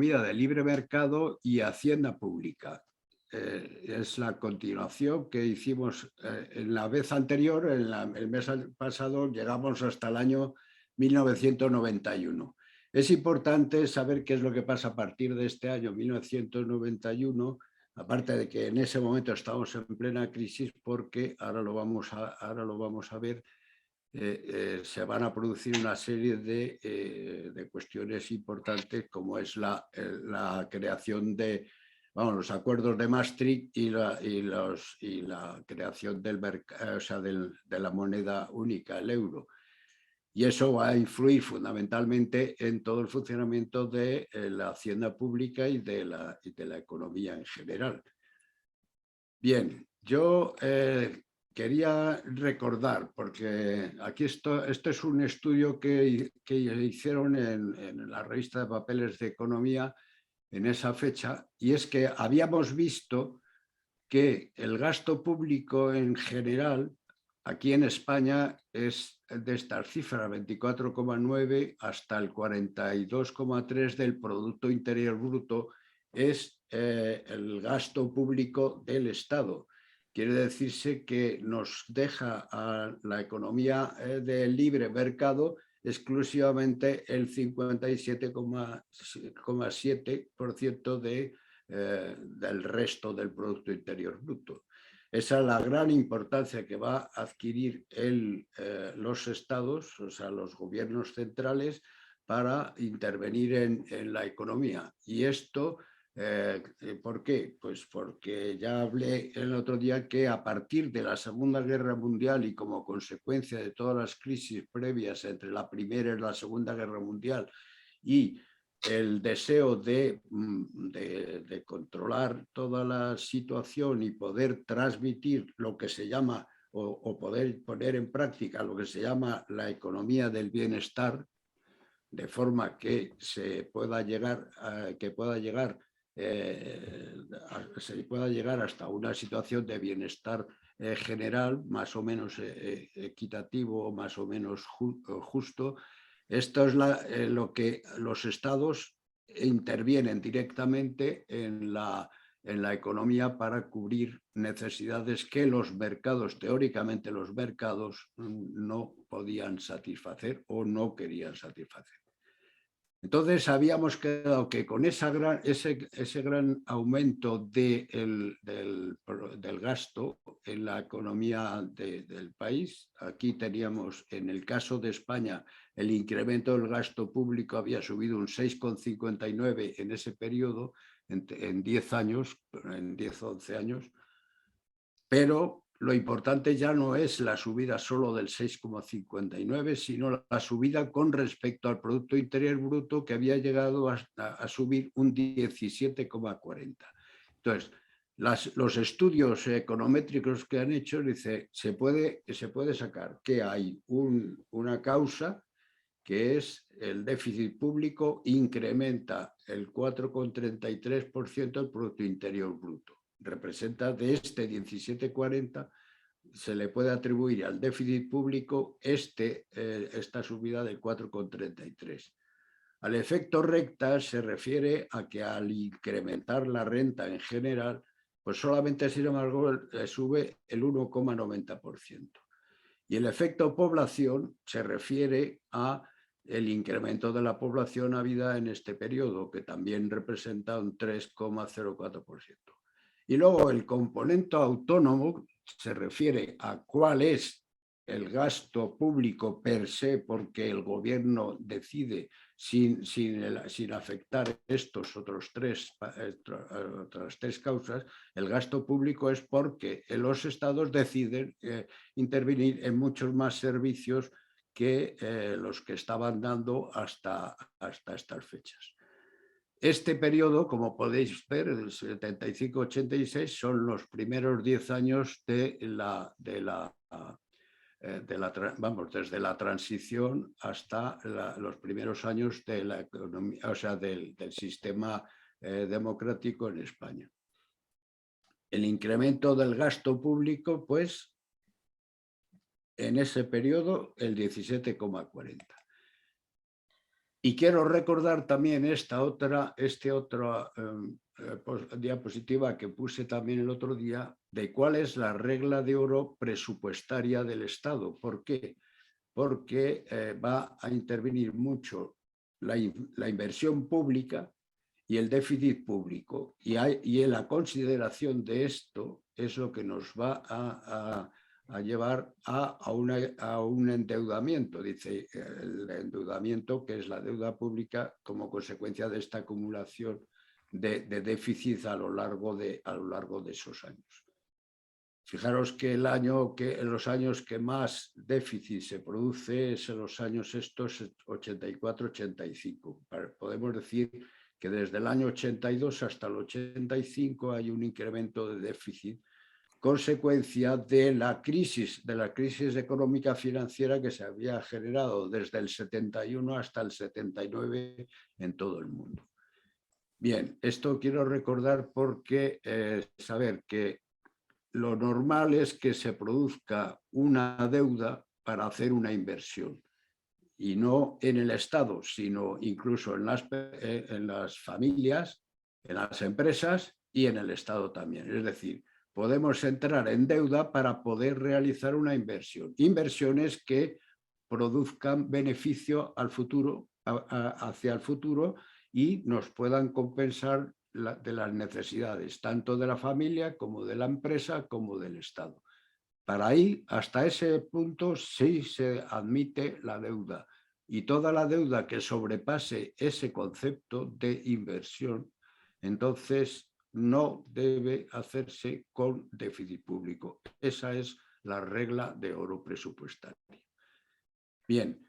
economía de libre mercado y hacienda pública. Es la continuación que hicimos en la vez anterior, el mes pasado, llegamos hasta el año 1991. Es importante saber qué es lo que pasa a partir de este año 1991, aparte de que en ese momento estamos en plena crisis, porque ahora lo vamos a ver. Se van a producir una serie de cuestiones importantes, como es la creación de los acuerdos de Maastricht y la creación de la moneda única, el euro. Y eso va a influir fundamentalmente en todo el funcionamiento de la hacienda pública y de la economía en general. Bien, yo quería recordar, porque aquí esto es un estudio que hicieron en la revista de Papeles de Economía en esa fecha, y es que habíamos visto que el gasto público en general aquí en España es de estas cifras, 24,9 hasta el 42,3 del Producto Interior Bruto, es el gasto público del Estado. Quiere decirse que nos deja a la economía de libre mercado exclusivamente el 57,7% del resto del Producto Interior Bruto. Esa es la gran importancia que va a adquirir los estados, o sea, los gobiernos centrales, para intervenir en la economía. Y esto, ¿por qué? Pues porque ya hablé el otro día que a partir de la Segunda Guerra Mundial y como consecuencia de todas las crisis previas entre la Primera y la Segunda Guerra Mundial y el deseo de controlar toda la situación y poder transmitir lo que se llama o poder poner en práctica lo que se llama la economía del bienestar, de forma que se pueda llegar hasta una situación de bienestar general, más o menos equitativo, más o menos justo. Esto es lo que los estados intervienen directamente en la economía para cubrir necesidades que los mercados, teóricamente los mercados, no podían satisfacer o no querían satisfacer. Entonces habíamos quedado que con ese gran aumento del gasto en la economía del país, aquí teníamos, en el caso de España, el incremento del gasto público había subido un 6,59 en ese periodo, en 10 años, en 10 o 11 años, pero lo importante ya no es la subida solo del 6,59, sino la subida con respecto al Producto Interior Bruto, que había llegado a subir un 17,40. Entonces, los estudios econométricos que han hecho, dice, se puede sacar que hay una causa, que es el déficit público incrementa el 4,33% del Producto Interior Bruto. Representa de este 17,40, se le puede atribuir al déficit público esta subida del 4,33. Al efecto recta se refiere a que al incrementar la renta en general, pues solamente, sin embargo, sube el 1,90%. Y el efecto población se refiere a el incremento de la población habida en este periodo, que también representa un 3,04%. Y luego el componente autónomo se refiere a cuál es el gasto público per se, porque el gobierno decide sin afectar otras tres causas. El gasto público es porque los estados deciden intervenir en muchos más servicios que los que estaban dando hasta estas fechas. Este periodo, como podéis ver, el 75-86, son los primeros 10 años desde la transición hasta los primeros años de la economía, o sea, del sistema democrático en España. El incremento del gasto público, pues, en ese periodo, el 17,40. Y quiero recordar también esta otra diapositiva que puse también el otro día, de cuál es la regla de oro presupuestaria del Estado. ¿Por qué? Porque va a intervenir mucho la inversión pública y el déficit público. Y en la consideración de esto es lo que nos va a llevar a un endeudamiento. Dice el endeudamiento, que es la deuda pública como consecuencia de esta acumulación de déficit a lo largo de esos años. Fijaros que en los años que más déficit se produce es en los años estos 84-85. Podemos decir que desde el año 82 hasta el 85 hay un incremento de déficit, consecuencia de la crisis económica financiera que se había generado desde el 71 hasta el 79 en todo el mundo. Bien, esto quiero recordar porque saber que lo normal es que se produzca una deuda para hacer una inversión, y no en el Estado, sino incluso en las familias, en las empresas y en el Estado también. Es decir, podemos entrar en deuda para poder realizar una inversión. Inversiones que produzcan beneficio al futuro, hacia el futuro, y nos puedan compensar de las necesidades, tanto de la familia como de la empresa como del Estado. Para ahí, hasta ese punto, sí se admite la deuda. Y toda la deuda que sobrepase ese concepto de inversión, entonces no debe hacerse con déficit público. Esa es la regla de oro presupuestaria. Bien,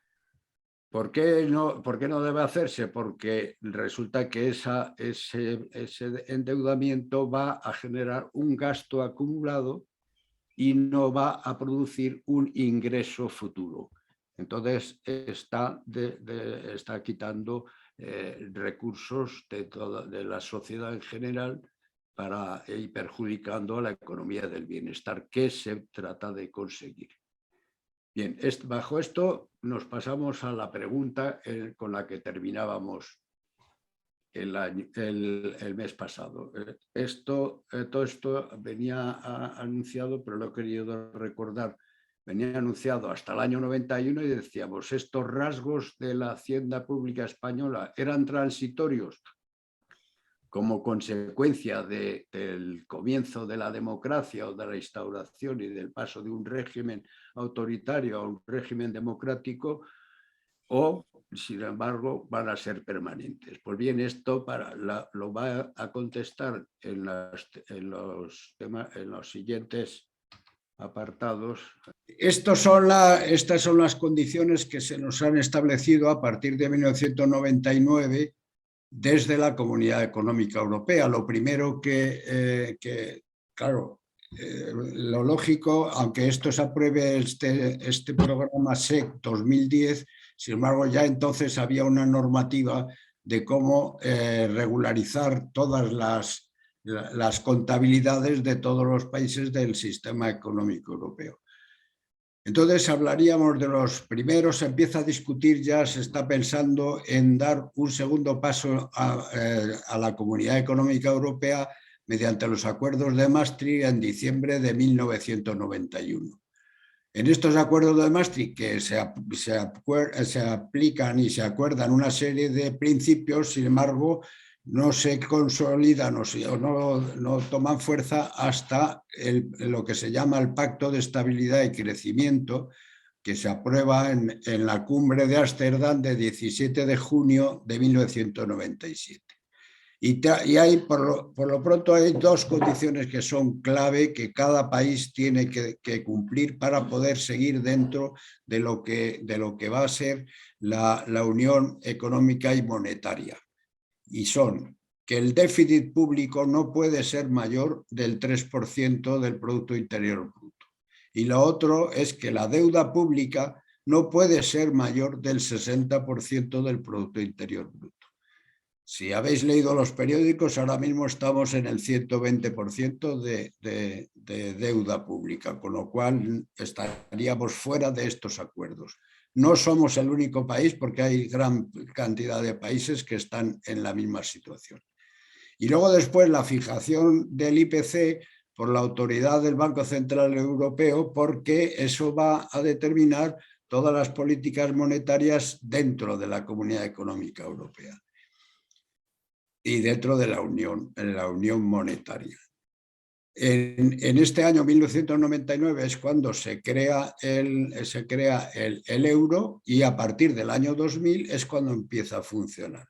¿por qué no debe hacerse? Porque resulta que ese endeudamiento va a generar un gasto acumulado y no va a producir un ingreso futuro. Entonces está quitando recursos de la sociedad en general y perjudicando a la economía del bienestar que se trata de conseguir. Bien, bajo esto nos pasamos a la pregunta con la que terminábamos el mes pasado. Todo esto venía anunciado, pero lo he querido recordar, venía anunciado hasta el año 91 y decíamos, estos rasgos de la hacienda pública española eran transitorios como consecuencia del comienzo de la democracia o de la instauración y del paso de un régimen autoritario a un régimen democrático, o, sin embargo, van a ser permanentes. Pues bien, esto lo va a contestar en los siguientes apartados. Estas son las condiciones que se nos han establecido a partir de 1999 desde la Comunidad Económica Europea. Lo primero claro, lo lógico, aunque esto se apruebe este programa SEC 2010, sin embargo ya entonces había una normativa de cómo regularizar todas las contabilidades de todos los países del sistema económico europeo. Entonces hablaríamos de los primeros, se empieza a discutir ya, se está pensando en dar un segundo paso a la Comunidad Económica Europea mediante los acuerdos de Maastricht en diciembre de 1991. En estos acuerdos de Maastricht, que se aplican y se acuerdan una serie de principios, sin embargo, no se consolidan o no toman fuerza hasta lo que se llama el Pacto de Estabilidad y Crecimiento, que se aprueba en la cumbre de Ámsterdam de 17 de junio de 1997. Y hay, por lo pronto hay dos condiciones que son clave que cada país tiene que cumplir para poder seguir dentro de lo que va a ser la Unión Económica y Monetaria. Y son que el déficit público no puede ser mayor del 3% del Producto Interior Bruto. Y lo otro es que la deuda pública no puede ser mayor del 60% del Producto Interior Bruto. Si habéis leído los periódicos, ahora mismo estamos en el 120% de deuda pública, con lo cual estaríamos fuera de estos acuerdos. No somos el único país porque hay gran cantidad de países que están en la misma situación. Y luego después la fijación del IPC por la autoridad del Banco Central Europeo, porque eso va a determinar todas las políticas monetarias dentro de la Comunidad Económica Europea y dentro de la Unión Monetaria. En este año 1999 es cuando se crea el euro, y a partir del año 2000 es cuando empieza a funcionar.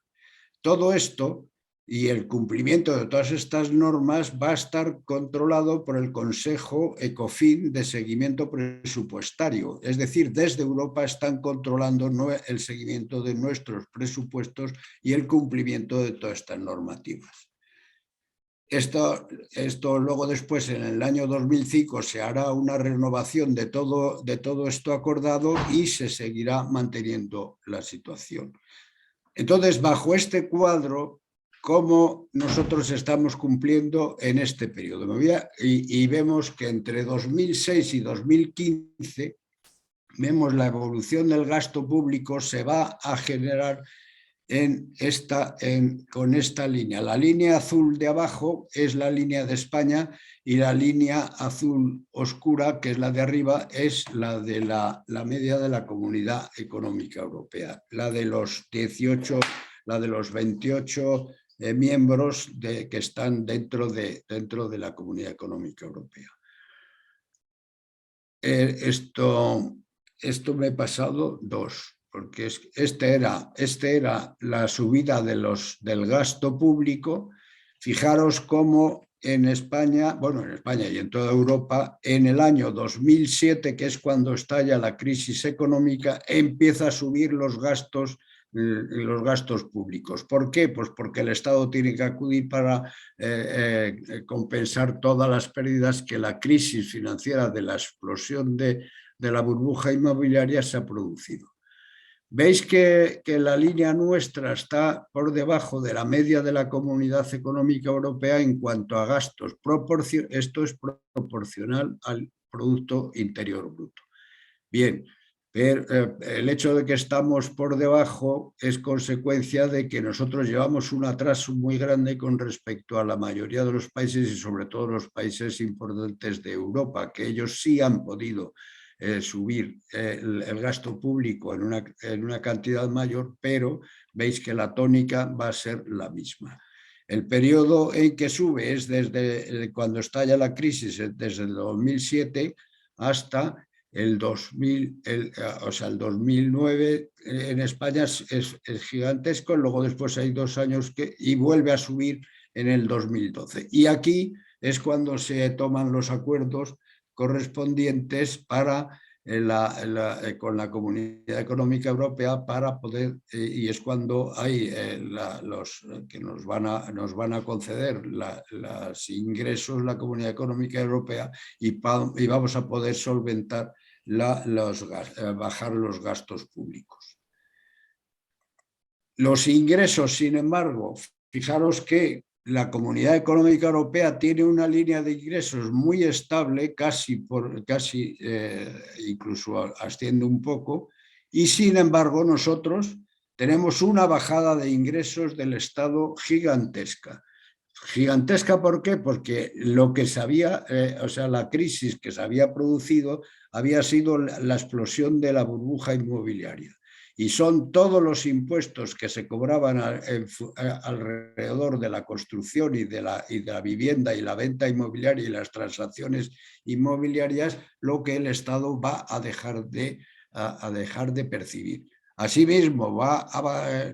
Todo esto y el cumplimiento de todas estas normas va a estar controlado por el Consejo ECOFIN de seguimiento presupuestario. Es decir, desde Europa están controlando el seguimiento de nuestros presupuestos y el cumplimiento de todas estas normativas. Esto luego después, en el año 2005, se hará una renovación de todo esto acordado y se seguirá manteniendo la situación. Entonces, bajo este cuadro, ¿cómo nosotros estamos cumpliendo en este periodo? Y vemos que entre 2006 y 2015 vemos la evolución del gasto público se va a generar con esta línea. La línea azul de abajo es la línea de España y la línea azul oscura, que es la de arriba, es la de la media de la Comunidad Económica Europea, la de los 28 miembros que están dentro de la Comunidad Económica Europea. Esto me he pasado dos, porque este era la subida del gasto público. Fijaros cómo en España, y en toda Europa, en el año 2007, que es cuando estalla la crisis económica, empieza a subir los gastos públicos. ¿Por qué? Pues porque el Estado tiene que acudir para compensar todas las pérdidas que la crisis financiera de la explosión de la burbuja inmobiliaria se ha producido. Veis que la línea nuestra está por debajo de la media de la Comunidad Económica Europea en cuanto a gastos. Esto es proporcional al Producto Interior Bruto. Bien, pero el hecho de que estamos por debajo es consecuencia de que nosotros llevamos un atraso muy grande con respecto a la mayoría de los países y sobre todo los países importantes de Europa, que ellos sí han podido subir el gasto público en una cantidad mayor, pero veis que la tónica va a ser la misma. El periodo en que sube es desde cuando estalla la crisis, desde el 2007 hasta el 2009 en España es gigantesco, luego después hay 2 años y vuelve a subir en el 2012. Y aquí es cuando se toman los acuerdos correspondientes para con la Comunidad Económica Europea para poder, y es cuando hay los que nos van a conceder los ingresos la Comunidad Económica Europea y vamos a poder solventar bajar los gastos públicos. Los ingresos, sin embargo, fijaros que la Comunidad Económica Europea tiene una línea de ingresos muy estable, casi incluso asciende un poco, y sin embargo nosotros tenemos una bajada de ingresos del Estado gigantesca. Gigantesca, ¿por qué? Porque lo que la crisis que se había producido había sido la explosión de la burbuja inmobiliaria. Y son todos los impuestos que se cobraban alrededor de la construcción y de la vivienda y la venta inmobiliaria y las transacciones inmobiliarias lo que el Estado va a dejar de percibir. Asimismo,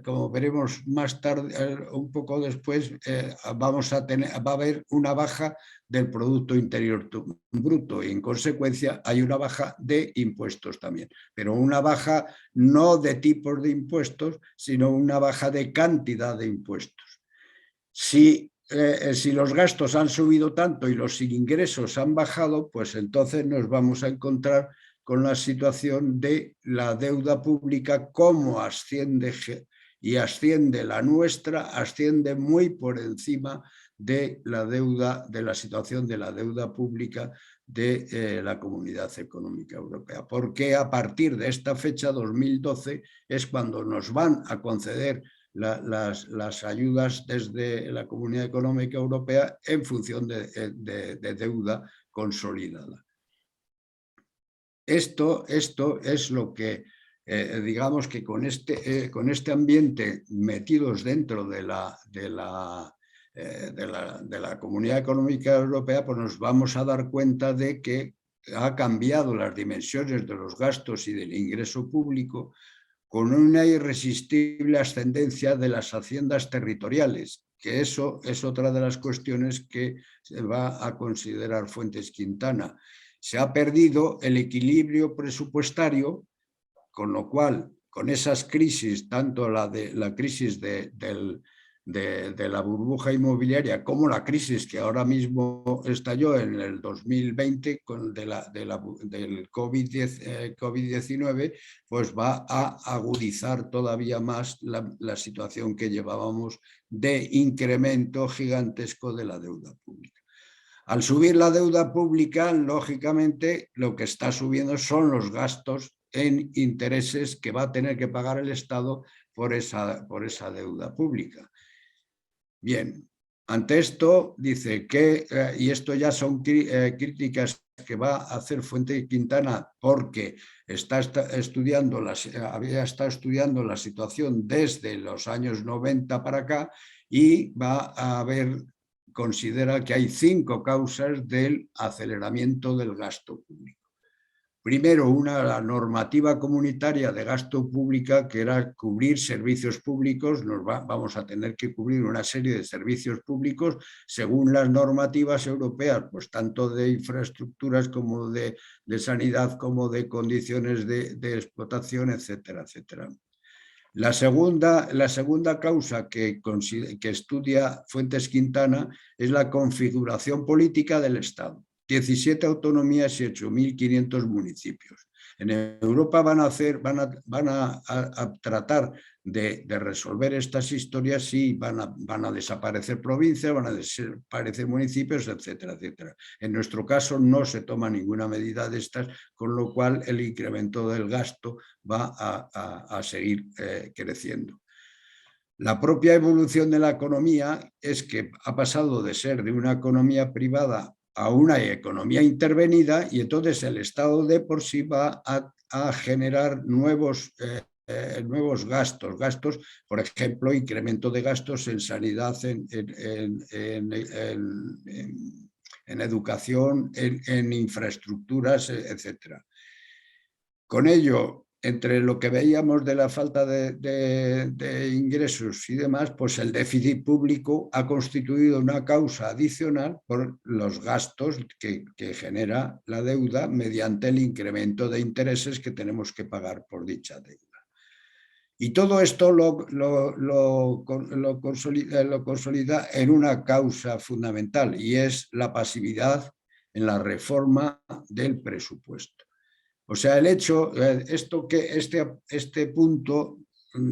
como veremos más tarde, un poco después, va a haber una baja del Producto Interior Bruto y en consecuencia hay una baja de impuestos también, pero una baja no de tipos de impuestos, sino una baja de cantidad de impuestos. Si los gastos han subido tanto y los ingresos han bajado, pues entonces nos vamos a encontrar con la situación de la deuda pública, cómo asciende la nuestra, asciende muy por encima de la deuda, de la situación de la deuda pública de la Comunidad Económica Europea. Porque a partir de esta fecha, 2012, es cuando nos van a conceder las ayudas desde la Comunidad Económica Europea en función de deuda consolidada. Esto es lo que, digamos que con este ambiente metidos dentro de la Comunidad Económica Europea, pues nos vamos a dar cuenta de que ha cambiado las dimensiones de los gastos y del ingreso público con una irresistible ascendencia de las haciendas territoriales, que eso es otra de las cuestiones que se va a considerar Fuentes-Quintana. Se ha perdido el equilibrio presupuestario, con lo cual, con esas crisis, tanto la crisis de la burbuja inmobiliaria como la crisis que ahora mismo estalló en el 2020 del COVID-19, pues va a agudizar todavía más la situación que llevábamos de incremento gigantesco de la deuda pública. Al subir la deuda pública, lógicamente, lo que está subiendo son los gastos en intereses que va a tener que pagar el Estado por esa deuda pública. Bien, ante esto dice que, y esto ya son críticas que va a hacer Fuentes-Quintana porque había estado estudiando la situación desde los años 90 para acá y va a considera que hay 5 causas del aceleramiento del gasto público. Primero, la normativa comunitaria de gasto pública, que era cubrir servicios públicos. Vamos a tener que cubrir una serie de servicios públicos según las normativas europeas, pues tanto de infraestructuras como de sanidad, como de condiciones de explotación, etcétera, etcétera. La segunda causa que estudia Fuentes-Quintana es la configuración política del Estado. 17 autonomías y 8.500 municipios. En Europa van a tratar de resolver estas historias y van a desaparecer provincias, van a desaparecer municipios, etcétera, etcétera. En nuestro caso no se toma ninguna medida de estas, con lo cual el incremento del gasto va a seguir creciendo. La propia evolución de la economía es que ha pasado de ser de una economía privada a una economía intervenida, y entonces el Estado de por sí va a generar nuevos gastos, por ejemplo, incremento de gastos en sanidad, en educación, en infraestructuras, etcétera. Con ello, entre lo que veíamos de la falta de ingresos y demás, pues el déficit público ha constituido una causa adicional por los gastos que genera la deuda mediante el incremento de intereses que tenemos que pagar por dicha deuda. Y todo esto lo consolida en una causa fundamental, y es la pasividad en la reforma del presupuesto. O sea, el hecho, este punto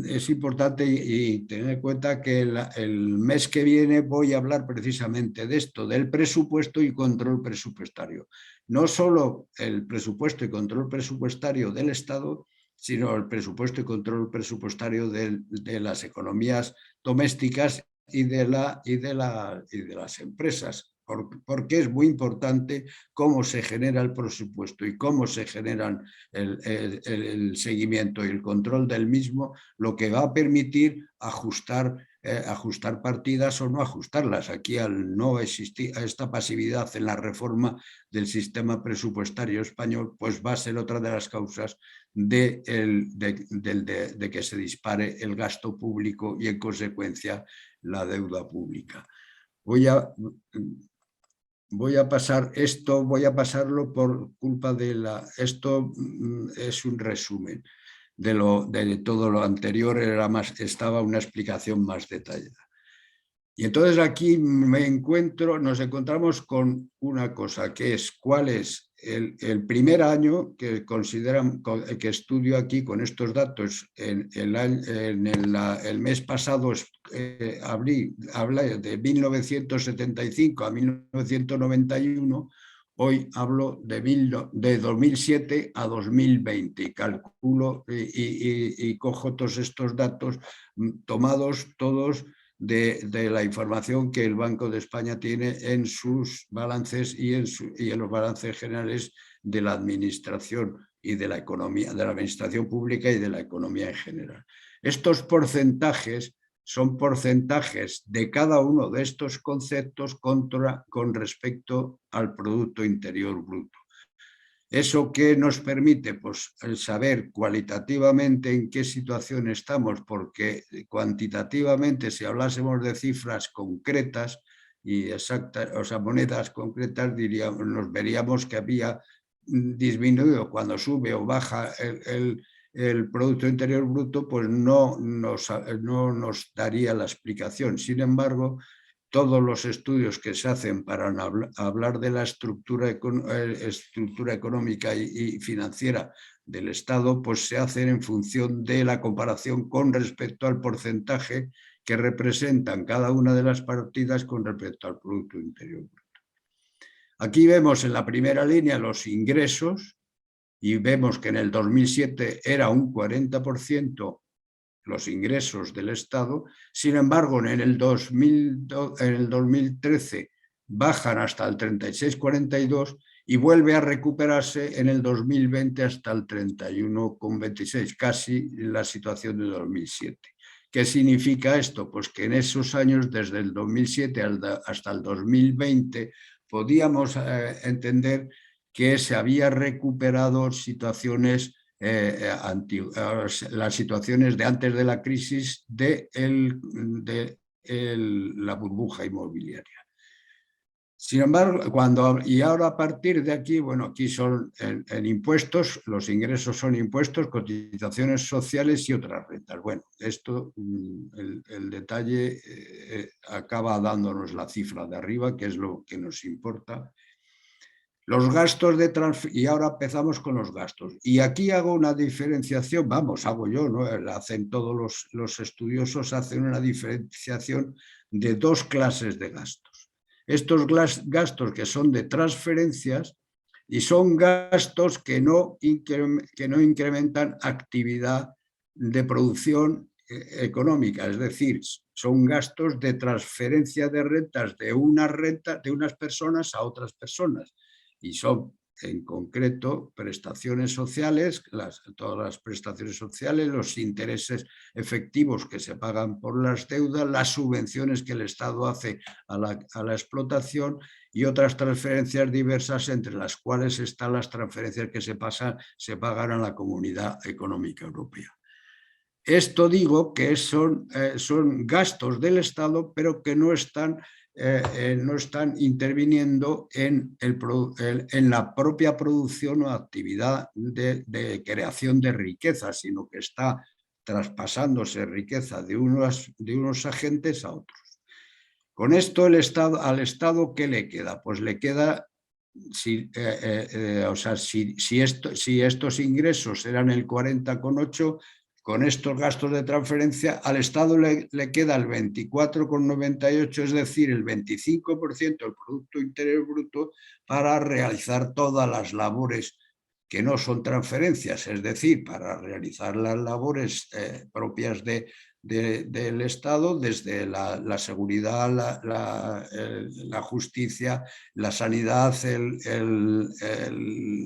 es importante, y tener en cuenta que el mes que viene voy a hablar precisamente de esto, del presupuesto y control presupuestario. No solo el presupuesto y control presupuestario del Estado, sino el presupuesto y control presupuestario de las economías domésticas y de las empresas. Porque es muy importante cómo se genera el presupuesto y cómo se generan el seguimiento y el control del mismo, lo que va a permitir ajustar partidas o no ajustarlas. Aquí, al no existir esta pasividad en la reforma del sistema presupuestario español, pues va a ser otra de las causas de que se dispare el gasto público y, en consecuencia, la deuda pública. Voy a pasarlo por culpa esto es un resumen de todo lo anterior, estaba una explicación más detallada. Y entonces aquí nos encontramos con una cosa, que es cuál es el primer año que consideran, que estudio aquí con estos datos. El mes pasado hablé de 1975 a 1991. Hoy hablo de 2007 a 2020 y calculo y cojo todos estos datos tomados todos de la información que el Banco de España tiene en sus balances y en los balances generales de la administración y de la economía, de la administración pública y de la economía en general. Estos porcentajes son porcentajes de cada uno de estos conceptos con respecto al Producto Interior Bruto. ¿Eso qué nos permite? Pues el saber cualitativamente en qué situación estamos, porque cuantitativamente, si hablásemos de cifras concretas y exactas, o sea, monedas concretas, nos veríamos que había disminuido cuando sube o baja el Producto Interior Bruto, pues no nos daría la explicación. Sin embargo, todos los estudios que se hacen para hablar de la estructura económica y financiera del Estado, pues se hacen en función de la comparación con respecto al porcentaje que representan cada una de las partidas con respecto al Producto Interior Bruto. Aquí vemos en la primera línea los ingresos y vemos que en el 2007 era un 40% los ingresos del Estado. Sin embargo, en el 2013 bajan hasta el 36,42 y vuelve a recuperarse en el 2020 hasta el 31,26, casi la situación de 2007. ¿Qué significa esto? Pues que en esos años, desde el 2007 hasta el 2020, podíamos entender que se había recuperado situaciones las situaciones de antes de la crisis de la burbuja inmobiliaria. Sin embargo, y ahora a partir de aquí, bueno, aquí son en impuestos, los ingresos son impuestos, cotizaciones sociales y otras rentas. Bueno, esto, el detalle acaba dándonos la cifra de arriba, que es lo que nos importa. Los gastos de transferencia, y ahora empezamos con los gastos. Y aquí hago una diferenciación, hago yo, ¿no? Hacen todos los estudiosos, hacen una diferenciación de dos clases de gastos. Estos gastos que son de transferencias y son gastos que no incrementan actividad de producción económica, es decir, son gastos de transferencia de rentas de unas personas a otras personas. Y son, en concreto, prestaciones sociales, todas las prestaciones sociales, los intereses efectivos que se pagan por las deudas, las subvenciones que el Estado hace a la explotación y otras transferencias diversas, entre las cuales están las transferencias que se pagan a la Comunidad Económica Europea. Esto digo que son gastos del Estado, pero que no están interviniendo en la propia producción o actividad de creación de riqueza, sino que está traspasándose riqueza de unos agentes a otros. Con esto al Estado, ¿qué le queda? Pues le queda, si estos ingresos eran el 40,8%, con estos gastos de transferencia, al Estado le queda el 24,98%, es decir, el 25% del Producto Interior Bruto para realizar todas las labores que no son transferencias, es decir, para realizar las labores propias del Estado, desde la seguridad, la justicia, la sanidad,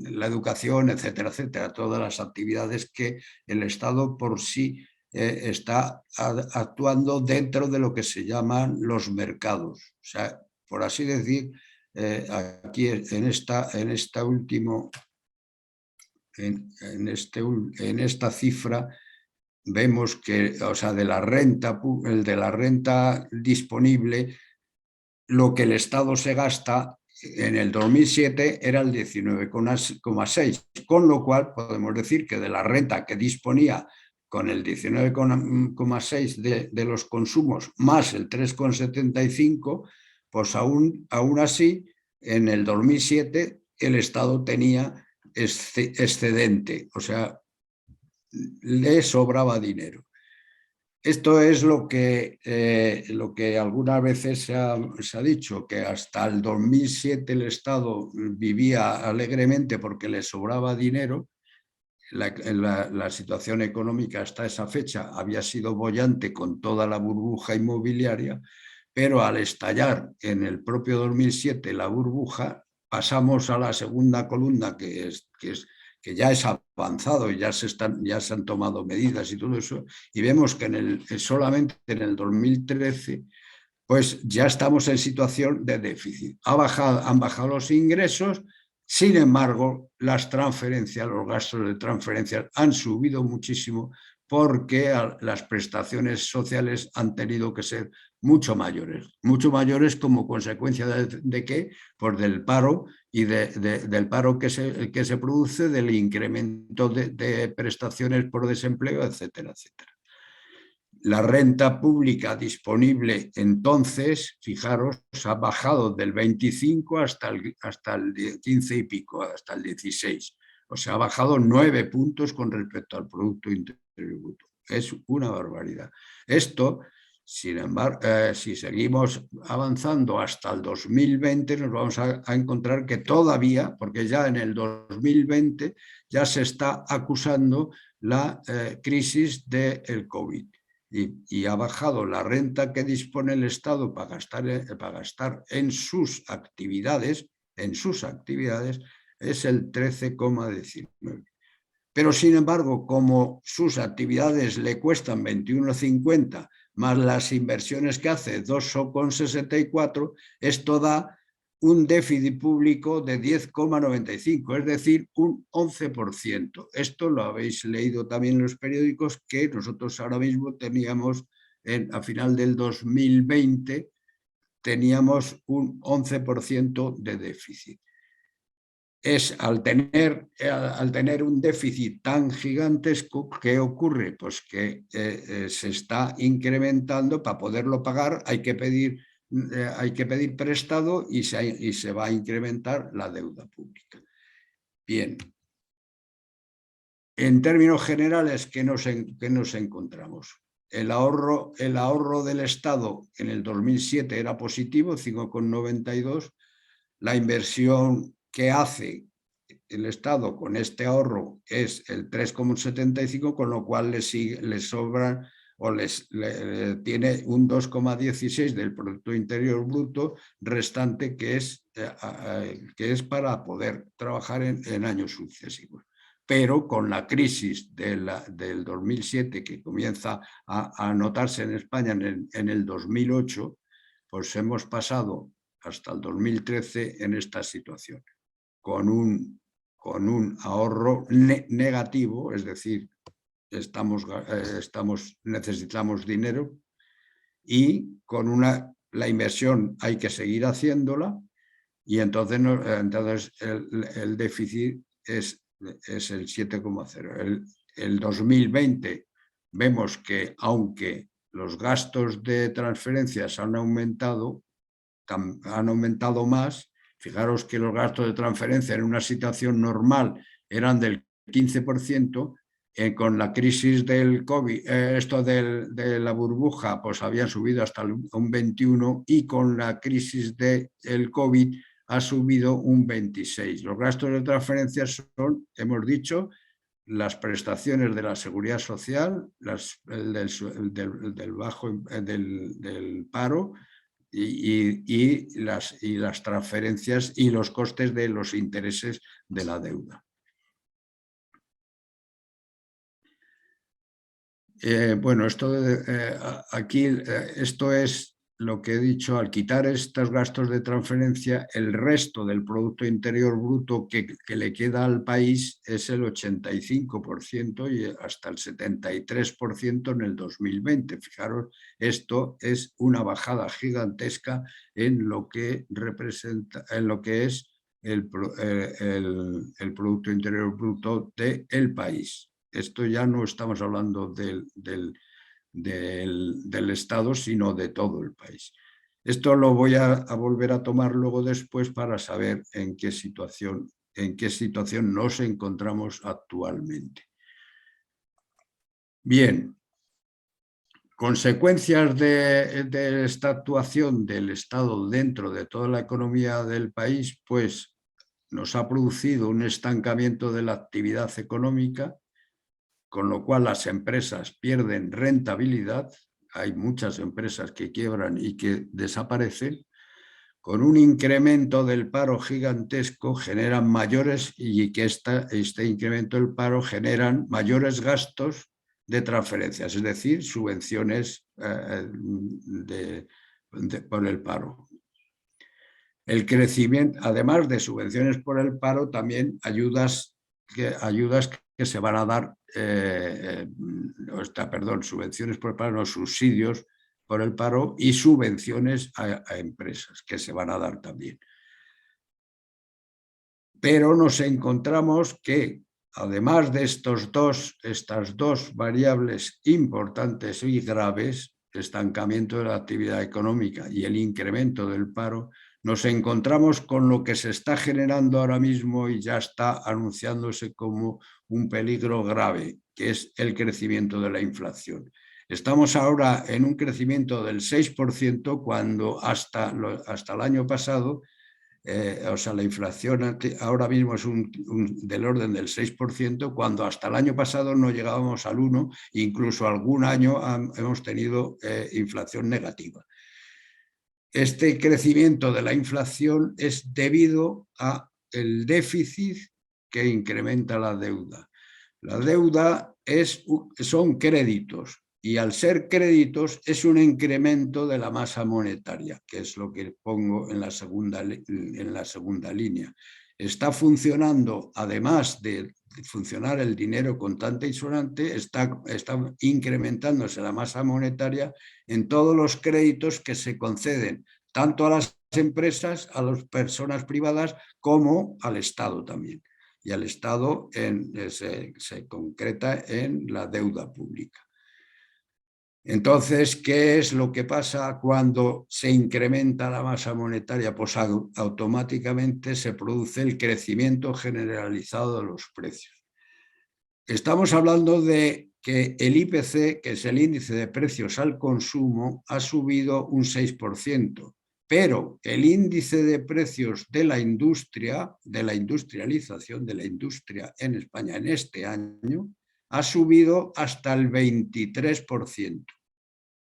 la educación, etcétera, etcétera, todas las actividades que el Estado por sí está actuando dentro de lo que se llaman los mercados. O sea, por así decir, aquí en esta cifra vemos que, o sea, de la renta disponible, lo que el Estado se gasta en el 2007 era el 19,6%, con lo cual podemos decir que de la renta que disponía con el 19,6 de los consumos más el 3,75, pues aún así, en el 2007 el Estado tenía excedente, o sea, le sobraba dinero. Esto es lo que algunas veces se ha dicho, que hasta el 2007 el Estado vivía alegremente porque le sobraba dinero. La situación económica hasta esa fecha había sido boyante con toda la burbuja inmobiliaria, pero al estallar en el propio 2007 la burbuja, pasamos a la segunda columna, que ya es avanzado y ya se han tomado medidas y todo eso, y vemos que solamente en el 2013 pues ya estamos en situación de déficit. Han bajado los ingresos, sin embargo, las transferencias, los gastos de transferencias han subido muchísimo porque las prestaciones sociales han tenido que ser mucho mayores como consecuencia de qué, pues del paro y del paro que se produce, del incremento de prestaciones por desempleo, etcétera, etcétera. La renta pública disponible entonces, fijaros, ha bajado del 25 hasta el 15 y pico, hasta el 16. O sea, ha bajado 9 puntos con respecto al Producto Interior Bruto. Es una barbaridad. Esto, sin embargo, si seguimos avanzando hasta el 2020, nos vamos a encontrar que todavía, porque ya en el 2020 ya se está acusando la crisis del COVID. Y ha bajado la renta que dispone el Estado para gastar en sus actividades, es el 13,19. Pero, sin embargo, como sus actividades le cuestan 21,50 más las inversiones que hace 2,64, esto da un déficit público de 10,95, es decir, un 11%. Esto lo habéis leído también en los periódicos, que nosotros ahora mismo teníamos, a final del 2020, teníamos un 11% de déficit. Al tener un déficit tan gigantesco, ¿qué ocurre? Pues que se está incrementando. Para poderlo pagar hay que pedir prestado y se va a incrementar la deuda pública. Bien. En términos generales, ¿qué nos encontramos? El ahorro del Estado en el 2007 era positivo, 5,92. La inversión que hace el Estado con este ahorro es el 3,75, con lo cual le sobran o tiene un 2,16 del Producto Interior Bruto restante, que es para poder trabajar en años sucesivos. Pero con la crisis del 2007, que comienza a notarse en España en el 2008, pues hemos pasado hasta el 2013 en esta situación, con un ahorro negativo, es decir, necesitamos dinero, y la inversión hay que seguir haciéndola, y entonces el déficit es el 7,0. El 2020 vemos que, aunque los gastos de transferencias han aumentado más. Fijaros que los gastos de transferencia en una situación normal eran del 15%, con la crisis del COVID, de la burbuja, pues habían subido hasta un 21%, y con la crisis del COVID ha subido un 26%. Los gastos de transferencia son, hemos dicho, las prestaciones de la seguridad social, del paro, y las transferencias y los costes de los intereses de la deuda. Bueno, aquí esto es lo que he dicho. Al quitar estos gastos de transferencia, el resto del Producto Interior Bruto que le queda al país es el 85% y hasta el 73% en el 2020. Fijaros, esto es una bajada gigantesca en lo que representa, en lo que es el Producto Interior Bruto del país. Esto ya no estamos hablando del Estado, sino de todo el país. Esto lo voy a volver a tomar luego después para saber en qué situación nos encontramos actualmente. Bien, consecuencias de esta actuación del Estado dentro de toda la economía del país, pues nos ha producido un estancamiento de la actividad económica, con lo cual las empresas pierden rentabilidad. Hay muchas empresas que quiebran y que desaparecen. Con un incremento del paro gigantesco generan mayores, y que este incremento del paro generan mayores gastos de transferencias, es decir, subvenciones por el paro. El crecimiento, además de subvenciones por el paro, también ayudas que se van a dar, subvenciones por el paro, no, subsidios por el paro y subvenciones a empresas que se van a dar también. Pero nos encontramos que, además de estas dos variables importantes y graves, el estancamiento de la actividad económica y el incremento del paro, nos encontramos con lo que se está generando ahora mismo y ya está anunciándose como un peligro grave, que es el crecimiento de la inflación. Estamos ahora en un crecimiento del 6%, cuando hasta el año pasado, la inflación ahora mismo es del orden del 6%, cuando hasta el año pasado no llegábamos al 1%, incluso algún año hemos tenido inflación negativa. Este crecimiento de la inflación es debido al déficit que incrementa la deuda. La deuda son créditos, y al ser créditos es un incremento de la masa monetaria, que es lo que pongo en la segunda línea. Está funcionando, además de funcionar el dinero contante y sonante, está incrementándose la masa monetaria en todos los créditos que se conceden, tanto a las empresas, a las personas privadas, como al Estado también. Y al Estado se concreta en la deuda pública. Entonces, ¿qué es lo que pasa cuando se incrementa la masa monetaria? Pues automáticamente se produce el crecimiento generalizado de los precios. Estamos hablando de que el IPC, que es el índice de precios al consumo, ha subido un 6%, pero el índice de precios de la industria, de la industrialización de la industria en España en este año, ha subido hasta el 23%.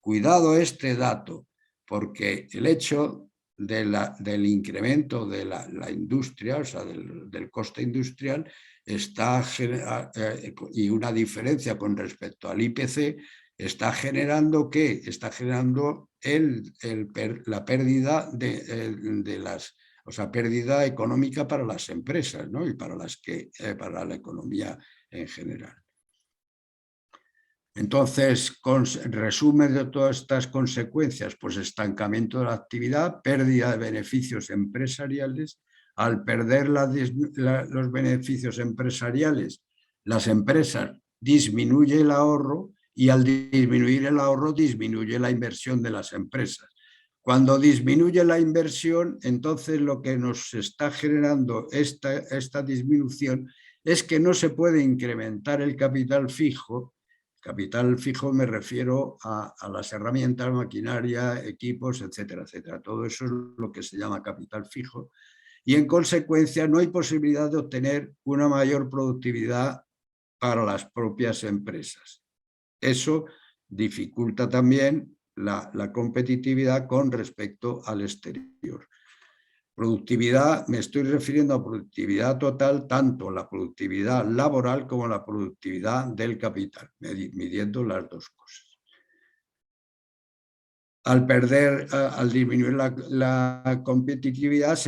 Cuidado este dato, porque el hecho del incremento de la industria, o sea, del coste industrial, y una diferencia con respecto al IPC, está generando ¿qué? Está generando la pérdida pérdida económica para las empresas, ¿no? Y para la economía en general. Entonces, resumen de todas estas consecuencias, pues estancamiento de la actividad, pérdida de beneficios empresariales. Al perder los beneficios empresariales, las empresas disminuyen el ahorro, y al disminuir el ahorro disminuye la inversión de las empresas. Cuando disminuye la inversión, entonces lo que nos está generando esta disminución es que no se puede incrementar el capital fijo. Capital fijo me refiero a las herramientas, maquinaria, equipos, etcétera, etcétera. Todo eso es lo que se llama capital fijo. Y en consecuencia no hay posibilidad de obtener una mayor productividad para las propias empresas. Eso dificulta también la competitividad con respecto al exterior. Productividad, me estoy refiriendo a productividad total, tanto la productividad laboral como la productividad del capital, midiendo las dos cosas. Al disminuir la competitividad,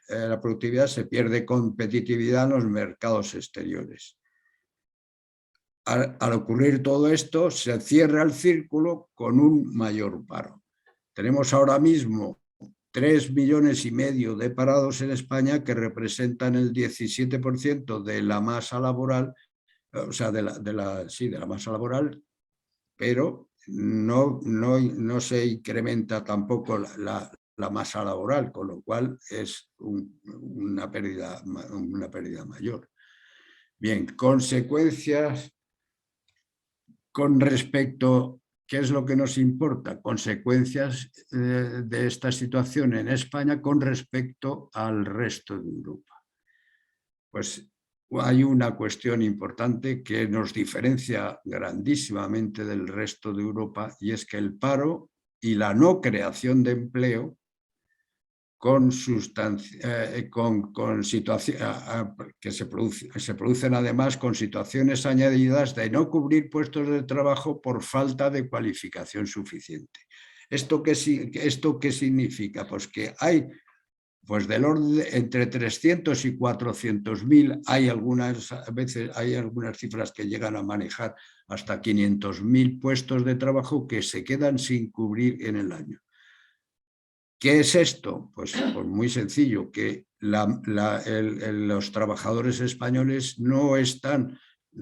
la productividad, se pierde competitividad en los mercados exteriores. Al ocurrir todo esto, se cierra el círculo con un mayor paro. Tenemos ahora mismo 3,5 millones de parados en España, que representan el 17% de la masa laboral, o sea, sí, de la masa laboral, pero no se incrementa tampoco la masa laboral, con lo cual es una pérdida mayor. Bien, consecuencias con respecto, ¿qué es lo que nos importa? Consecuencias de esta situación en España con respecto al resto de Europa. Pues hay una cuestión importante que nos diferencia grandísimamente del resto de Europa, y es que el paro y la no creación de empleo con que se producen además con situaciones añadidas de no cubrir puestos de trabajo por falta de cualificación suficiente. ¿Esto qué significa? Pues que hay, pues del orden entre 300 y 400.000, hay algunas cifras que llegan a manejar hasta 500.000 puestos de trabajo que se quedan sin cubrir en el año. ¿Qué es esto? Pues muy sencillo, que los trabajadores españoles no están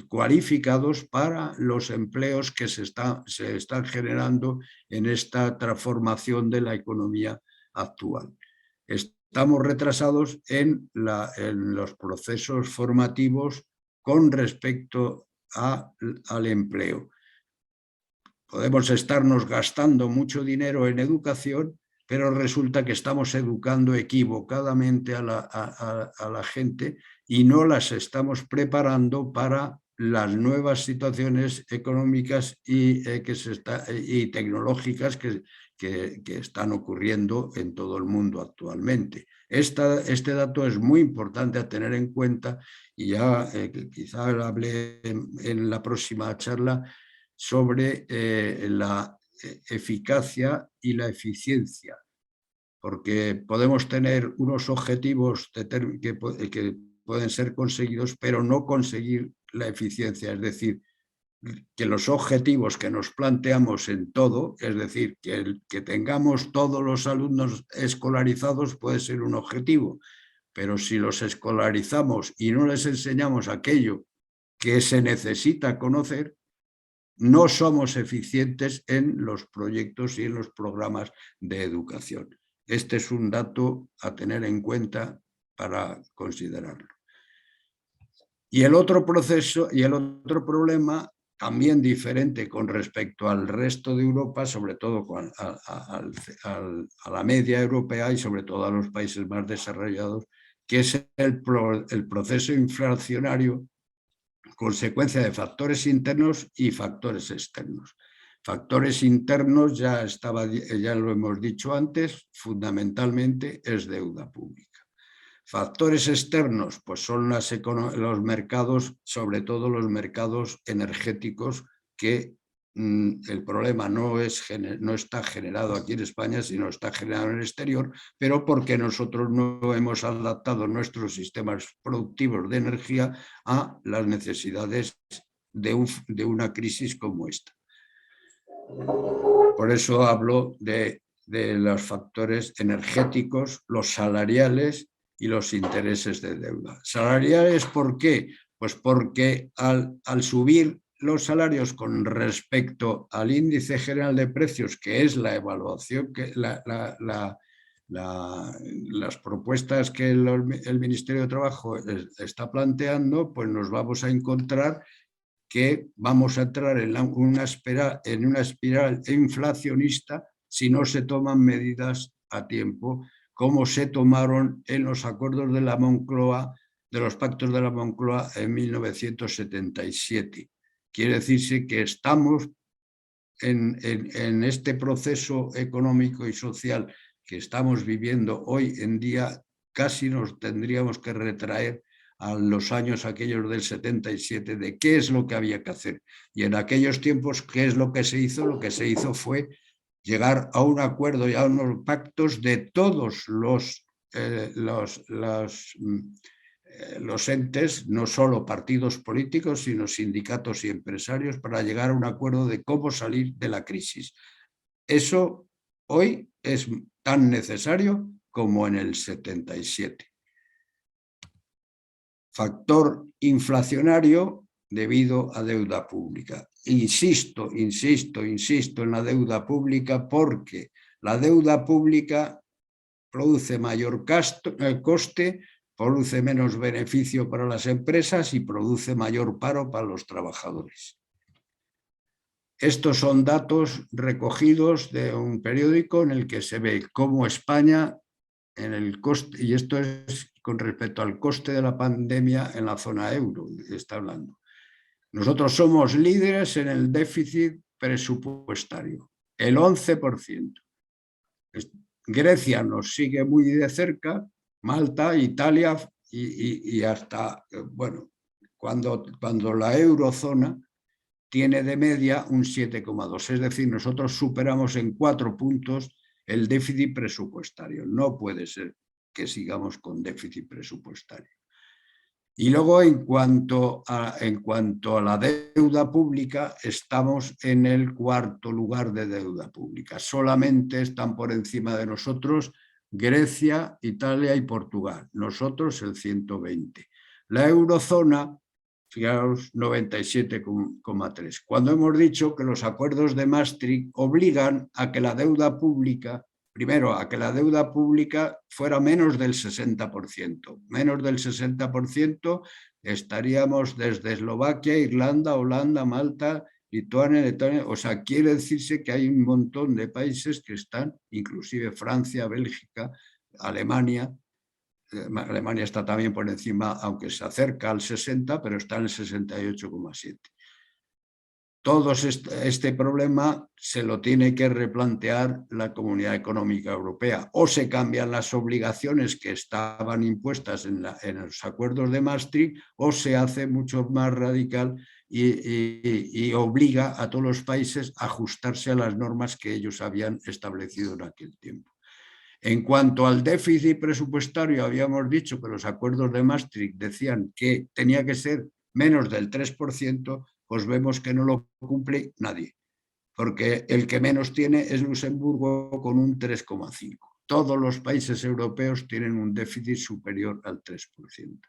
cualificados para los empleos que se están generando en esta transformación de la economía actual. Estamos retrasados en los procesos formativos con respecto al empleo. Podemos estarnos gastando mucho dinero en educación, pero resulta que estamos educando equivocadamente a la gente y no las estamos preparando para las nuevas situaciones económicas y tecnológicas que están ocurriendo en todo el mundo actualmente. Este dato es muy importante a tener en cuenta, y ya quizá hable en la próxima charla sobre la eficacia y la eficiencia, porque podemos tener unos objetivos que pueden ser conseguidos, pero no conseguir la eficiencia, es decir, que los objetivos que nos planteamos en todo, es decir, que tengamos todos los alumnos escolarizados puede ser un objetivo, pero si los escolarizamos y no les enseñamos aquello que se necesita conocer, no somos eficientes en los proyectos y en los programas de educación. Este es un dato a tener en cuenta para considerarlo. Y el otro problema, también diferente con respecto al resto de Europa, sobre todo a la media europea y sobre todo a los países más desarrollados, que es el proceso inflacionario, consecuencia de factores internos y factores externos. Factores internos, ya lo hemos dicho antes, fundamentalmente es deuda pública. Factores externos, pues son los mercados, sobre todo los mercados energéticos, que el problema no está generado aquí en España, sino está generado en el exterior, pero porque nosotros no hemos adaptado nuestros sistemas productivos de energía a las necesidades de una crisis como esta. Por eso hablo de los factores energéticos, los salariales y los intereses de deuda. ¿Salariales por qué? Pues porque al subir los salarios con respecto al índice general de precios, que es la evaluación, las propuestas que el Ministerio de Trabajo está planteando, pues nos vamos a encontrar que vamos a entrar en una espiral inflacionista si no se toman medidas a tiempo, como se tomaron en los acuerdos de la Moncloa, de los pactos de la Moncloa en 1977. Quiere decirse que estamos en este proceso económico y social que estamos viviendo hoy en día, casi nos tendríamos que retraer a los años aquellos del 77, de qué es lo que había que hacer. Y en aquellos tiempos, ¿qué es lo que se hizo? Lo que se hizo fue llegar a un acuerdo y a unos pactos de todos los entes, no solo partidos políticos, sino sindicatos y empresarios, para llegar a un acuerdo de cómo salir de la crisis. Eso hoy es tan necesario como en el 77. Factor inflacionario, debido a deuda pública. Insisto en la deuda pública porque la deuda pública produce mayor coste, produce menos beneficio para las empresas y produce mayor paro para los trabajadores. Estos son datos recogidos de un periódico en el que se ve cómo España, en el coste, y esto es con respecto al coste de la pandemia en la zona euro, está hablando. Nosotros somos líderes en el déficit presupuestario, el 11%. Grecia nos sigue muy de cerca, Malta, Italia y hasta, bueno, cuando la eurozona tiene de media un 7,2. Es decir, nosotros superamos en 4 puntos el déficit presupuestario. No puede ser que sigamos con déficit presupuestario. Y luego, en cuanto a la deuda pública, estamos en el 4º lugar de deuda pública. Solamente están por encima de nosotros Grecia, Italia y Portugal. Nosotros el 120. La eurozona, fijaos, 97,3. Cuando hemos dicho que los acuerdos de Maastricht obligan a que la deuda pública, primero, a que la deuda pública fuera menos del 60%. Menos del 60% estaríamos desde Eslovaquia, Irlanda, Holanda, Malta, Lituania, Letonia. O sea, quiere decirse que hay un montón de países que están, inclusive Francia, Bélgica, Alemania. Alemania está también por encima, aunque se acerca al 60, pero está en el 68,7. Todo este problema se lo tiene que replantear la Comunidad Económica Europea. O se cambian las obligaciones que estaban impuestas en los acuerdos de Maastricht, o se hace mucho más radical y obliga a todos los países a ajustarse a las normas que ellos habían establecido en aquel tiempo. En cuanto al déficit presupuestario, habíamos dicho que los acuerdos de Maastricht decían que tenía que ser menos del 3%, pues vemos que no lo cumple nadie, porque el que menos tiene es Luxemburgo con un 3,5%. Todos los países europeos tienen un déficit superior al 3%.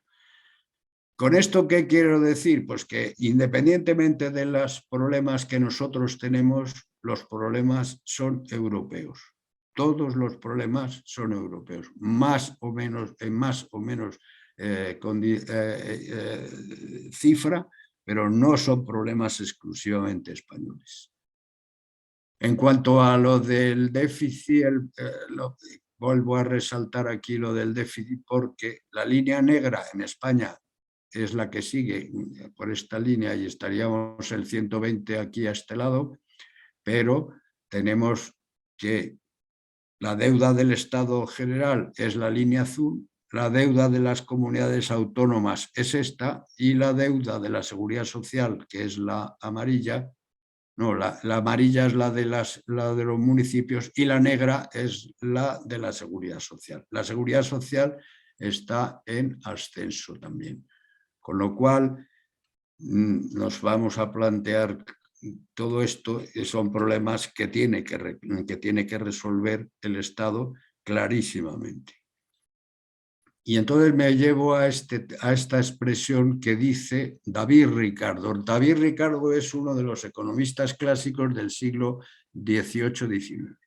¿Con esto qué quiero decir? Pues que independientemente de los problemas que nosotros tenemos, los problemas son europeos. Todos los problemas son europeos, más o menos cifra, pero no son problemas exclusivamente españoles. En cuanto a lo del déficit, vuelvo a resaltar aquí lo del déficit porque la línea negra en España es la que sigue por esta línea y estaríamos el 120 aquí a este lado, pero tenemos que la deuda del Estado general es la línea azul, la deuda de las comunidades autónomas es esta y la deuda de la seguridad social, que es la amarilla, no, la amarilla es la de los municipios y la negra es la de la seguridad social. La seguridad social está en ascenso también, con lo cual nos vamos a plantear todo esto, son problemas que tiene que resolver el Estado clarísimamente. Y entonces me llevo a esta expresión que dice David Ricardo. David Ricardo es uno de los economistas clásicos del siglo XVIII-XIX.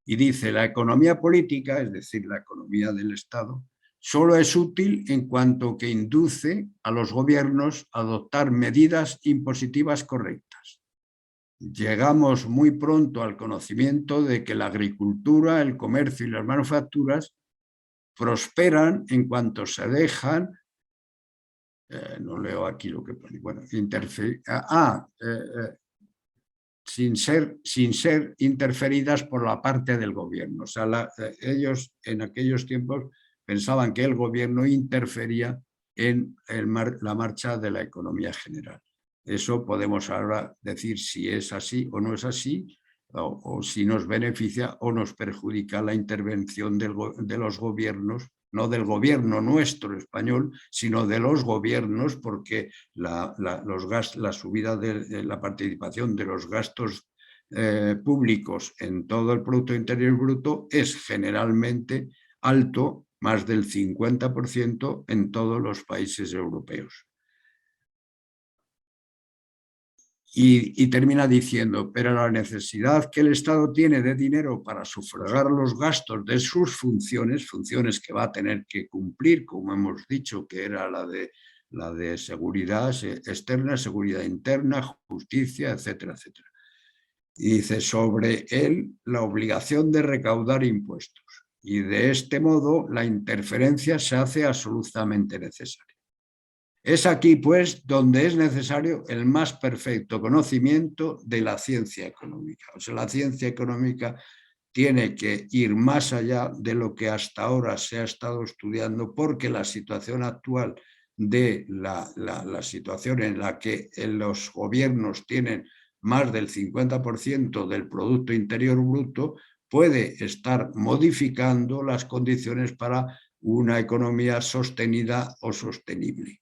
Y dice, la economía política, es decir, la economía del Estado, solo es útil en cuanto que induce a los gobiernos a adoptar medidas impositivas correctas. Llegamos muy pronto al conocimiento de que la agricultura, el comercio y las manufacturas prosperan en cuanto se dejan, no leo aquí lo que pone, bueno, sin ser interferidas por la parte del gobierno. O sea, ellos en aquellos tiempos pensaban que el gobierno interfería en la marcha de la economía general. Eso podemos ahora decir si es así o no es así, o si nos beneficia o nos perjudica la intervención de los gobiernos, no del gobierno nuestro español, sino de los gobiernos, porque la subida de la participación de los gastos públicos en todo el Producto Interior Bruto es generalmente alto, más del 50% en todos los países europeos. Y termina diciendo, pero la necesidad que el Estado tiene de dinero para sufragar los gastos de sus funciones, funciones que va a tener que cumplir, como hemos dicho, que era la de seguridad externa, seguridad interna, justicia, etcétera, etcétera. Y dice, sobre él la obligación de recaudar impuestos. Y de este modo la interferencia se hace absolutamente necesaria. Es aquí, pues, donde es necesario el más perfecto conocimiento de la ciencia económica. O sea, la ciencia económica tiene que ir más allá de lo que hasta ahora se ha estado estudiando, porque la situación actual de la situación en la que los gobiernos tienen más del 50% del Producto Interior Bruto puede estar modificando las condiciones para una economía sostenida o sostenible.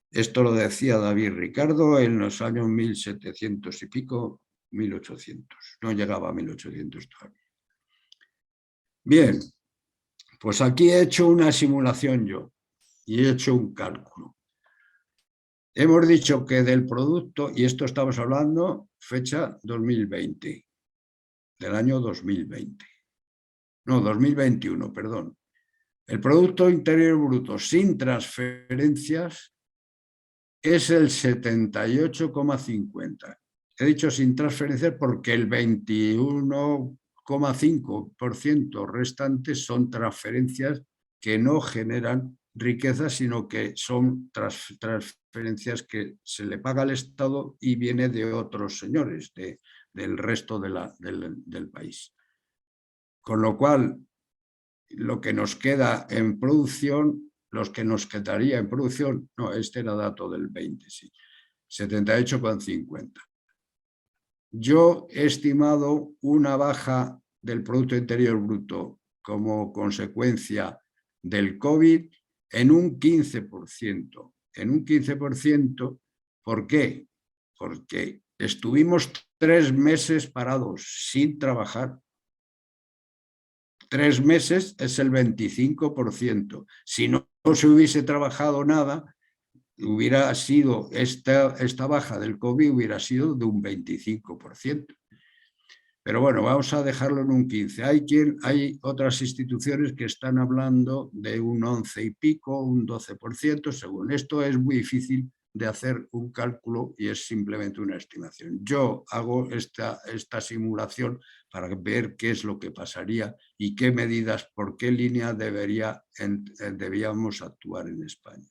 Esto lo decía David Ricardo en los años 1700 y pico, 1800. No llegaba a 1800 todavía. Bien, pues aquí he hecho una simulación yo y he hecho un cálculo. Hemos dicho que del producto, y esto estamos hablando fecha 2020, del año 2020. No, 2021, perdón. El Producto Interior Bruto sin transferencias es el 78,50. He dicho sin transferencias porque el 21,5% restante son transferencias que no generan riqueza, sino que son transferencias que se le paga al Estado y viene de otros señores, del resto del país. Con lo cual, lo que nos queda en producción, los que nos quedaría en producción, no, este era dato del 20, sí, 78,50. Yo he estimado una baja del Producto Interior Bruto como consecuencia del COVID en un 15%. En un 15%, ¿por qué? Porque estuvimos 3 meses parados sin trabajar. 3 meses es el 25%. Si no se hubiese trabajado nada, hubiera sido esta baja del COVID hubiera sido de un 25%. Pero bueno, vamos a dejarlo en un 15%. Hay otras instituciones que están hablando de un 11 y pico, un 12%. Según esto es muy difícil de hacer un cálculo y es simplemente una estimación. Yo hago esta simulación para ver qué es lo que pasaría y qué medidas, por qué línea debíamos actuar en España.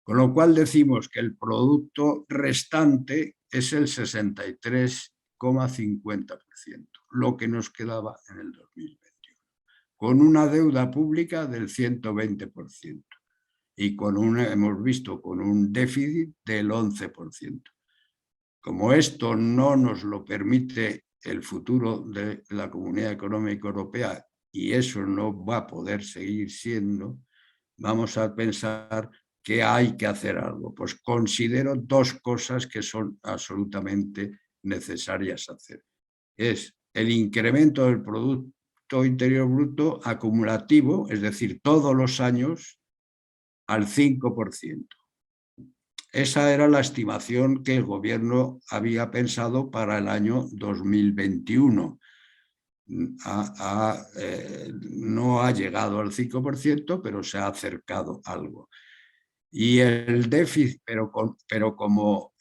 Con lo cual decimos que el producto restante es el 63,50%, lo que nos quedaba en el 2021, con una deuda pública del 120% y hemos visto, con un déficit del 11%. Como esto no nos lo permite el futuro de la Comunidad Económica Europea y eso no va a poder seguir siendo, vamos a pensar que hay que hacer algo. Pues considero 2 cosas que son absolutamente necesarias hacer. Es el incremento del Producto Interior Bruto acumulativo, es decir, todos los años, al 5%. Esa era la estimación que el gobierno había pensado para el año 2021. No ha llegado al 5%, pero se ha acercado algo. Y el déficit, pero como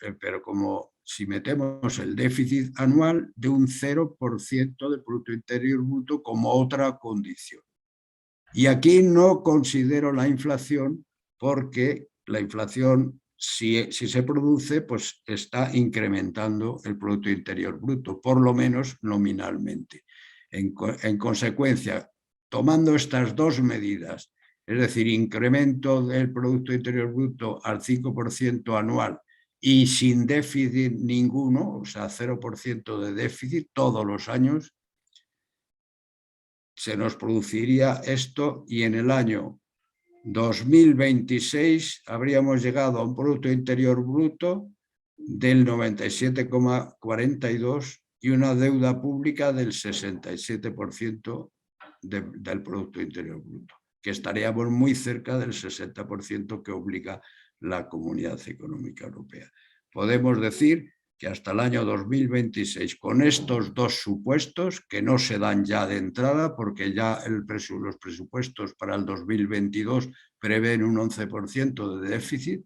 si metemos el déficit anual de un 0% del Producto Interior Bruto como otra condición. Y aquí no considero la inflación porque la inflación, si se produce, pues está incrementando el Producto Interior Bruto, por lo menos nominalmente. En consecuencia, tomando estas 2 medidas, es decir, incremento del Producto Interior Bruto al 5% anual y sin déficit ninguno, o sea, 0% de déficit todos los años, se nos produciría esto y en el año 2026 habríamos llegado a un Producto Interior Bruto del 97,42 y una deuda pública del 67% del Producto Interior Bruto, que estaríamos muy cerca del 60% que obliga la Comunidad Económica Europea. Podemos decir que hasta el año 2026, con estos dos supuestos, que no se dan ya de entrada, porque ya los presupuestos para el 2022 prevén un 11% de déficit,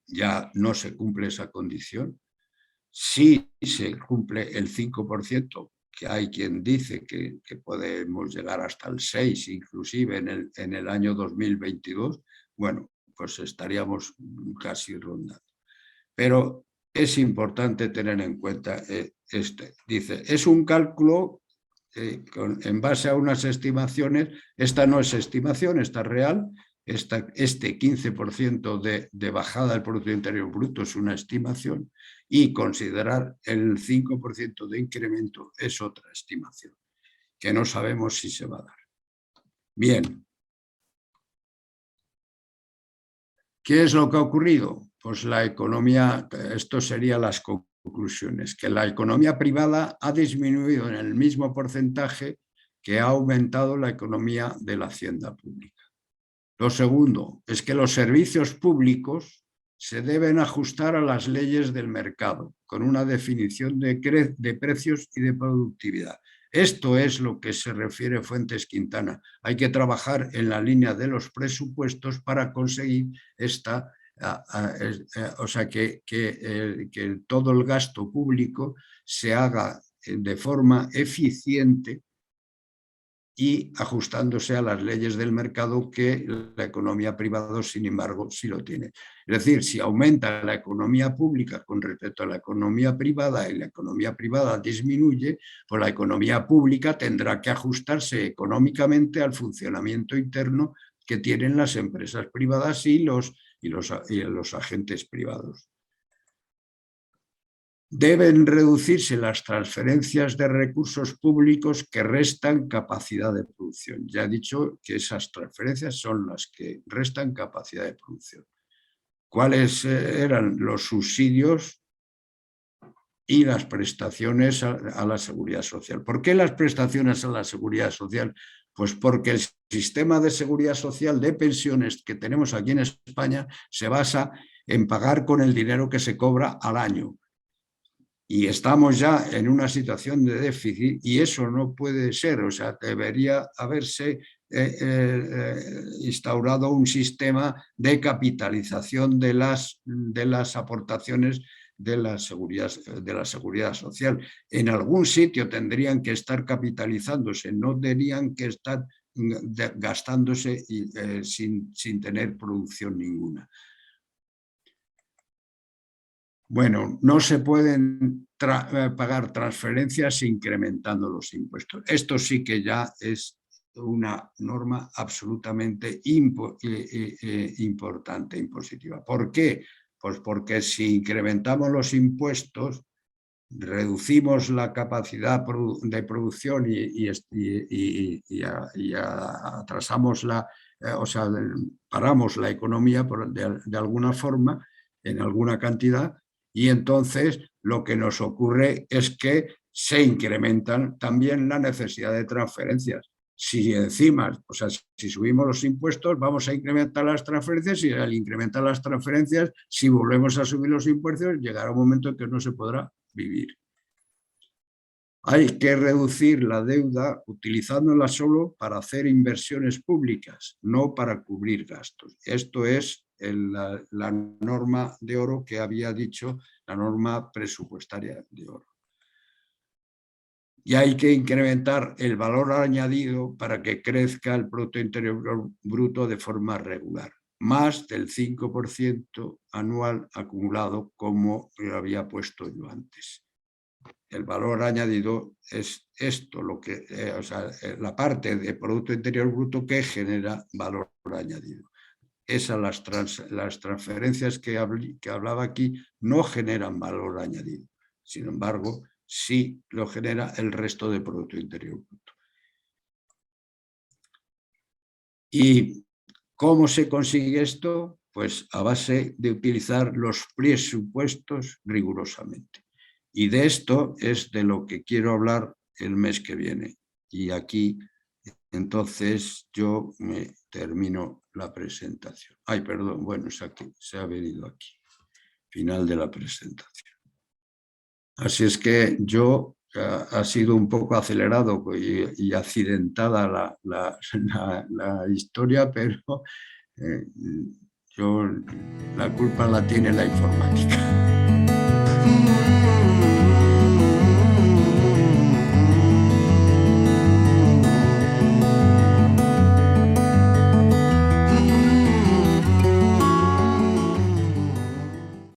ya no se cumple esa condición. Sí se cumple el 5%, que hay quien dice que podemos llegar hasta el 6%, inclusive en el año 2022, bueno, pues estaríamos casi rondando. Pero es importante tener en cuenta dice, es un cálculo en base a unas estimaciones, esta no es estimación, esta es real, este 15% de bajada del Producto Interior Bruto es una estimación y considerar el 5% de incremento es otra estimación, que no sabemos si se va a dar. Bien. ¿Qué es lo que ha ocurrido? Pues la economía, esto serían las conclusiones, que la economía privada ha disminuido en el mismo porcentaje que ha aumentado la economía de la hacienda pública. Lo segundo es que los servicios públicos se deben ajustar a las leyes del mercado, con una definición de precios y de productividad. Esto es lo que se refiere Fuentes Quintana. Hay que trabajar en la línea de los presupuestos para conseguir esta, o sea, que todo el gasto público se haga de forma eficiente y ajustándose a las leyes del mercado, que la economía privada, sin embargo, sí lo tiene. Es decir, si aumenta la economía pública con respecto a la economía privada y la economía privada disminuye, pues la economía pública tendrá que ajustarse económicamente al funcionamiento interno que tienen las empresas privadas y los agentes privados. Deben reducirse las transferencias de recursos públicos que restan capacidad de producción. Ya he dicho que esas transferencias son las que restan capacidad de producción. ¿Cuáles eran los subsidios y las prestaciones a la seguridad social? ¿Por qué las prestaciones a la seguridad social? Pues porque el sistema de seguridad social de pensiones que tenemos aquí en España se basa en pagar con el dinero que se cobra al año. Y estamos ya en una situación de déficit y eso no puede ser. O sea, debería haberse instaurado un sistema de capitalización de las aportaciones de la seguridad social. En algún sitio tendrían que estar capitalizándose, no tendrían que estar gastándose sin tener producción ninguna. Bueno, no se pueden pagar transferencias incrementando los impuestos. Esto sí que ya es una norma absolutamente importante, impositiva. ¿Por qué? Pues porque si incrementamos los impuestos, reducimos la capacidad de producción y atrasamos o sea, paramos la economía de alguna forma, en alguna cantidad, y entonces lo que nos ocurre es que se incrementan también la necesidad de transferencias. Si encima, o sea, si subimos los impuestos, vamos a incrementar las transferencias, y al incrementar las transferencias, si volvemos a subir los impuestos, llegará un momento en que no se podrá vivir. Hay que reducir la deuda utilizándola solo para hacer inversiones públicas, no para cubrir gastos. Esto es la norma de oro que había dicho, la norma presupuestaria de oro. Y hay que incrementar el valor añadido para que crezca el Producto Interior Bruto de forma regular, más del 5% anual acumulado, como lo había puesto yo antes. El valor añadido es esto, o sea, la parte de Producto Interior Bruto que genera valor añadido. Esas las transferencias que hablaba aquí no generan valor añadido. Sin embargo, sí lo genera el resto del Producto Interior Bruto. ¿Y cómo se consigue esto? Pues a base de utilizar los presupuestos rigurosamente. Y de esto es de lo que quiero hablar el mes que viene. Y aquí, entonces, yo me termino la presentación. Ay, perdón, bueno, es aquí, se ha venido aquí. final de la presentación. Así es que yo ha sido un poco acelerado y accidentada la historia, pero la culpa la tiene la informática.